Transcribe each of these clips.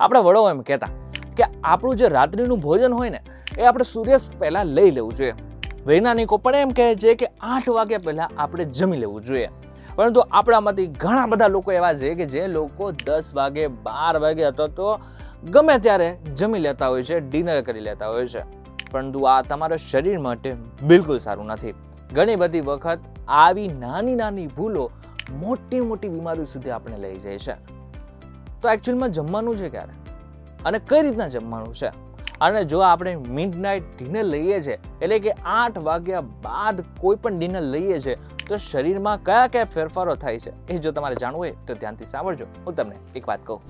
આપણા વડાઓ એમ કહેતા કે આપણું જે રાત્રિનું ભોજન હોય ને એ આપણે સૂર્યાસ્ત પહેલાં લઈ લેવું જોઈએ. વૈજ્ઞાનિકો પણ એમ કહે છે કે 8 વાગ્યા પહેલાં આપણે જમી લેવું જોઈએ. પરંતુ આપણામાંથી ઘણા બધા લોકો એવા છે કે જે લોકો 10 વાગે 12 વાગે અથવા તો ગમે ત્યારે જમી લેતા હોય છે, ડિનર કરી લેતા હોય છે. પરંતુ આ તમારા શરીર માટે બિલકુલ સારું નથી. ઘણી બધી વખત આવી નાની નાની ભૂલો મોટી મોટી બીમારીઓ સુધી આપણે લઈ જાય છે. તો એકચ્યુઅલમાં જમવાનું છે ક્યારે અને કઈ રીતના જમવાનું છે? અને જો આપણે મિડનાઇટ ડિનર લઈએ છીએ, એટલે કે 8 વાગ્યા બાદ કોઈ પણ ડિનર લઈએ છીએ, તો શરીરમાં કયા કયા ફેરફારો થાય છે એ જો તમારે જાણવું હોય તો ધ્યાનથી સાંભળજો. હું તમને એક વાત કહું.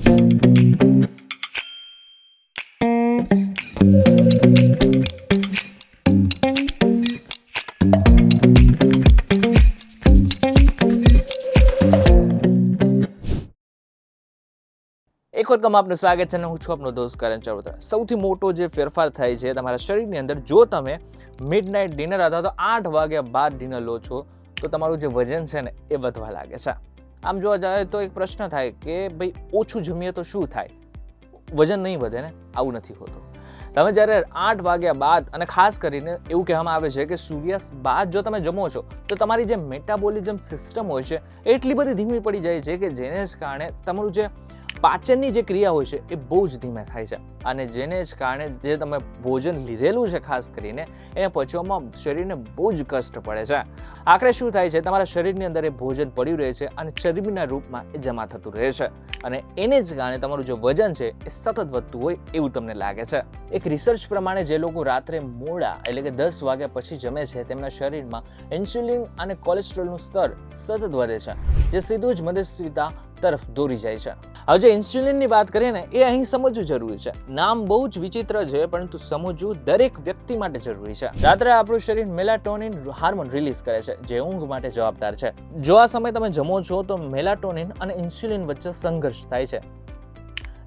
એક વખત આપનું સ્વાગત છે અને હું છું આપનો દોસ્ત કરણ ચરોતરા. સૌથી મોટો જે ફેરફાર થાય છે તમારા શરીરની અંદર, જો તમે મિડનાઇટ ડિનર અથવા તો 8 વાગ્યા બાદ ડિનર લો છો તો તમારું જે વજન છે ને એ વધવા લાગે છે. આમ જોવા જાય તો એક પ્રશ્ન થાય કે ભાઈ ઓછું જમીએ તો શું થાય? વજન નહીં વધે ને? આવું નથી હોતું. તમે જ્યારે 8 વાગ્યા બાદ, અને ખાસ કરીને એવું કહેવામાં આવે છે કે સૂર્યાસ્ત બાદ જો તમે જમો છો તો તમારી જે મેટાબોલિઝમ સિસ્ટમ હોય છે એટલી બધી ધીમી પડી જાય છે કે જેને જ કારણે તમારું જે પાચનની જે ક્રિયા હોય છે એ બહુ જ ધીમે થાય છે. અને જેને જ કારણે જે તમે ભોજન લીધેલું છે ખાસ કરીને એને પચવામાં શરીરને બહુ જ કષ્ટ પડે છે. આખરે શું થાય છે, તમારા શરીરની અંદર એ ભોજન પડ્યું રહે છે અને ચરબીના રૂપમાં એ જમા થતું રહે છે. અને એને જ કારણે તમારું જે વજન છે એ સતત વધતું હોય એવું તમને લાગે છે. એક રિસર્ચ પ્રમાણે જે લોકો રાત્રે મોડા એટલે કે 10 વાગ્યા પછી જમે છે તેમના શરીરમાં ઇન્સ્યુલિન અને કોલેસ્ટ્રોલનું સ્તર સતત વધે છે, જે સીધું જ મદસ્વીતા તરફ દોરી જાય છે. હવે જે ઇન્સ્યુલિનની વાત કરીએ ને એ અહીં સમજવું જરૂરી છે. નામ બહુ જ વિચિત્ર છે પરંતુ સમજવું દરેક વ્યક્તિ માટે જરૂરી છે. રાત્રે આપણું શરીર મેલાટોનિન હાર્મોન રિલીઝ કરે છે જે ઊંઘ માટે જવાબદાર છે. જો આ સમય તમે જમો છો તો મેલાટોનિન અને ઇન્સ્યુલિન વચ્ચે સંઘર્ષ થાય છે,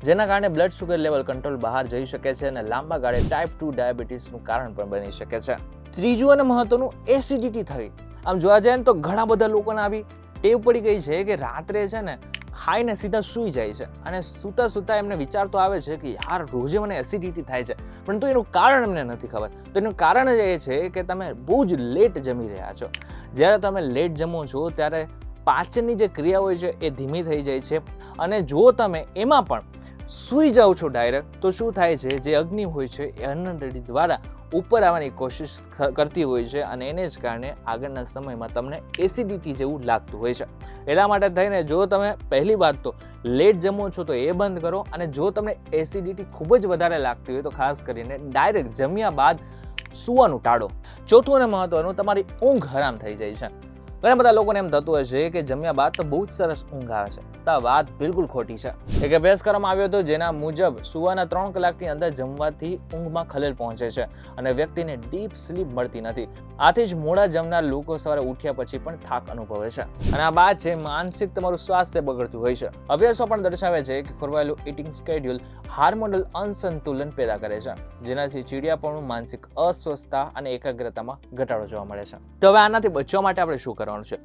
જેના કારણે બ્લડ શુગર લેવલ કંટ્રોલ બહાર જઈ શકે છે અને લાંબા ગાળે ટાઈપ 2 ડાયાબિટીસનું કારણ પણ બની શકે છે. ત્રીજું અને મહત્વનું, એસિડિટી થવી. આમ જોવા જાય ને તો ઘણા બધા લોકોને આવી ટેવ પડી ગઈ છે કે રાત્રે છે ને ખાઈને સીધા સૂઈ જાય છે અને સૂતા સૂતા એમને વિચાર તો આવે છે કે યાર રોજે મને એસિડિટી થાય છે, પરંતુ એનું કારણ એમને નથી ખબર. તો એનું કારણ એ છે કે તમે બહુ જ લેટ જમી રહ્યા છો. જ્યારે તમે લેટ જમો છો ત્યારે પાચનની જે ક્રિયા હોય છે એ ધીમી થઈ જાય છે. અને જો તમે એમાં પણ સૂઈ જાઓ છો ડાયરેક્ટ, તો શું થાય છે, જે અગ્નિ હોય છે એ અન્નનળી દ્વારા ઉપર આવવાની કોશિશ કરતી હોય છે અને એને જ કારણે આગળના સમયમાં તમને એસિડિટી જેવું લાગતું હોય છે. એટલા માટે થઈને જો તમે પહેલી વાત તો લેટ જમો છો તો એ બંધ કરો, અને જો તમને એસિડિટી ખૂબ જ વધારે લાગતી હોય તો ખાસ કરીને ડાયરેક્ટ જમ્યા બાદ સૂવાનું ટાળો. ચોથું અને મહત્વનું, તમારી ઊંઘ હરામ થઈ જાય છે. ઘણા બધા લોકોને એમ થતું હશે કે જમ્યા બાદ તો બહુ જ સરસ ઊંઘ આવે છે. તો આ વાત બિલકુલ ખોટી છે. એક અભ્યાસ કરવામાં આવ્યો હતો જેના મુજબ સુવાના 3 કલાકની અંદર જમવાથી ઊંઘમાં ખલેલ પહોંચે છે અને વ્યક્તિને ડીપ સ્લીપ મળતી નથી. આથી જ મોડા જમનાર લોકો સવારે ઉઠ્યા પછી પણ થાક અનુભવે છે. અને આ વાત છે માનસિક તમારું સ્વાસ્થ્ય બગડતું હોય છે. અભ્યાસો પણ દર્શાવે છે કે ખોરવાયેલું ઇટિંગ સ્કેડ્યુલ હાર્મોનલ અસંતુલન પેદા કરે છે, જેનાથી ચીડિયાપણું, માનસિક અસ્વસ્થતા અને એકાગ્રતામાં ઘટાડો જોવા મળે છે. તો હવે આનાથી બચવા માટે આપણે શું કરવાનું છે?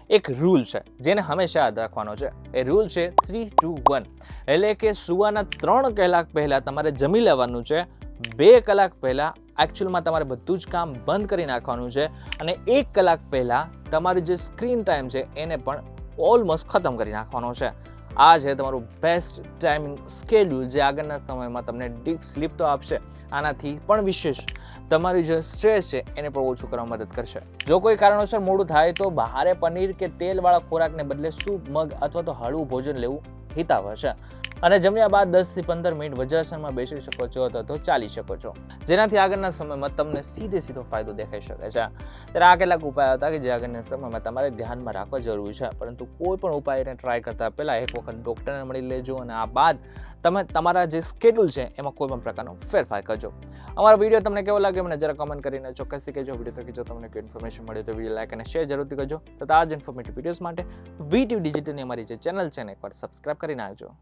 એક રૂલ છે જેને હંમેશા યાદ રાખવાનો છે. એ રૂલ છે 3-2-1, એટલે કે સુવાના 3 કલાક પહેલા તમારે જમી લેવાનું છે. 2 કલાક પહેલા એકચ્યુઅલમાં તમારે બધું જ કામ બંધ કરી નાખવાનું છે અને 1 કલાક પહેલા તમારું જે સ્ક્રીન ટાઈમ છે એને પણ ઓલમોસ્ટ ખતમ કરી નાખવાનો છે. આ છે તમારું બેસ્ટ ટાઈમિંગ સ્કેડ્યુલ, જે આગળના સમયમાં તમને ડીપ સ્લીપ તો આપશે, આનાથી પણ વિશેષ તમારી જે સ્ટ્રેસ છે એને પણ ઓછું કરવામાં મદદ કરશે. જો કોઈ કારણોસર મોડું થાય તો બહારે પનીર કે તેલવાળા ખોરાકને બદલે સૂપ, મગ અથવા તો હળવું ભોજન લેવું હિતાવહ છે. અને જમ્યા બાદ 10 થી 15 મિનિટ વજ્રાસનમાં બેસી શકો છો અથવા તો ચાલી શકો છો, જેનાથી આગળના સમયમાં તમને સીધો ફાયદો દેખાઈ શકે છે. ત્યારે આ કેટલાક ઉપાય હતા કે જે આગળના સમયમાં તમારે ધ્યાનમાં રાખવા જરૂરી છે. પરંતુ કોઈ પણ ઉપાયને ટ્રાય કરતા પહેલા એક વખત ડૉક્ટરને મળી લેજો અને આ બાદ તમે તમારા જે સ્કેડ્યુલ છે એમાં કોઈ પણ પ્રકારનો ફેરફાર કરજો. અમારો વિડીયો તમને કેવો લાગ્યો મને જરા કમેન્ટ કરીને ચોક્કસથી કહેજો. વિડીયો થકી જો તમને કોઈ ઇન્ફોર્મેશન મળે તો વિડીયો લાઈક અને શેર જરૂરથી કરજો. તો આ જ ઇન્ફોર્મેટિવ વિડીયોઝ માટે VTV ડિજિટલની અમારી જે ચેનલ છે એને એકવાર સબસ્ક્રાઇબ કરી નાખજો.